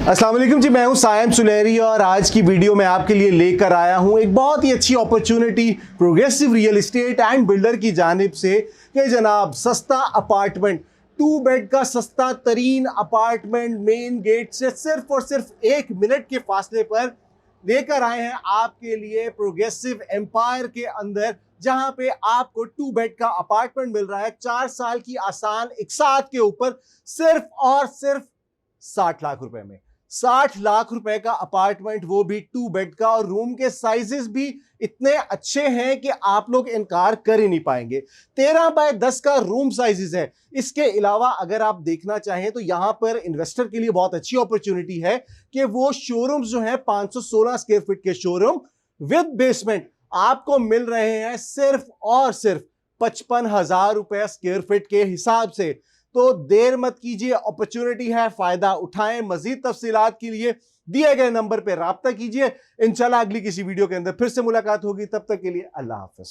अस्सलाम वालेकुम जी, मैं हूं सायम सुलेरी और आज की वीडियो में आपके लिए लेकर आया हूं एक बहुत ही अच्छी opportunity progressive real estate and builder की जानिब से कि जनाब सस्ता अपार्टमेंट 2 बेड का सस्ता तरीन अपार्टमेंट मेन गेट से सिर्फ और सिर्फ 1 मिनट के फासले पर लेकर आए हैं आपके लिए प्रोग्रेसिव एम्पायर के अंदर, जहां पे आपको 2 बेड का अपार्टमेंट मिल रहा है 4 साल की आसान इकसात के ऊपर सिर्फ और सिर्फ 60 लाख रुपए में। 60 लाख रुपए का अपार्टमेंट, वो भी 2 बेड का, और रूम के साइजेस भी इतने अच्छे हैं कि आप लोग इनकार कर ही नहीं पाएंगे। 13 बाय 10 का रूम साइजेस है। इसके अलावा अगर आप देखना चाहें तो यहां पर इन्वेस्टर के लिए बहुत अच्छी अपॉर्चुनिटी है कि वो शोरूम्स जो है 516 स्क्वायर फीट के शोरूम विद बेसमेंट आपको मिल रहे हैं सिर्फ और सिर्फ 55,000 रुपए स्क्वायर फीट के हिसाब से। तो देर मत कीजिए, अपॉर्चुनिटी है, फायदा उठाएं। मजीद तफसीलात के लिए दिए गए नंबर पर राब्ता कीजिए। इंशाल्लाह अगली किसी वीडियो के अंदर फिर से मुलाकात होगी। तब तक के लिए अल्लाह हाफिज।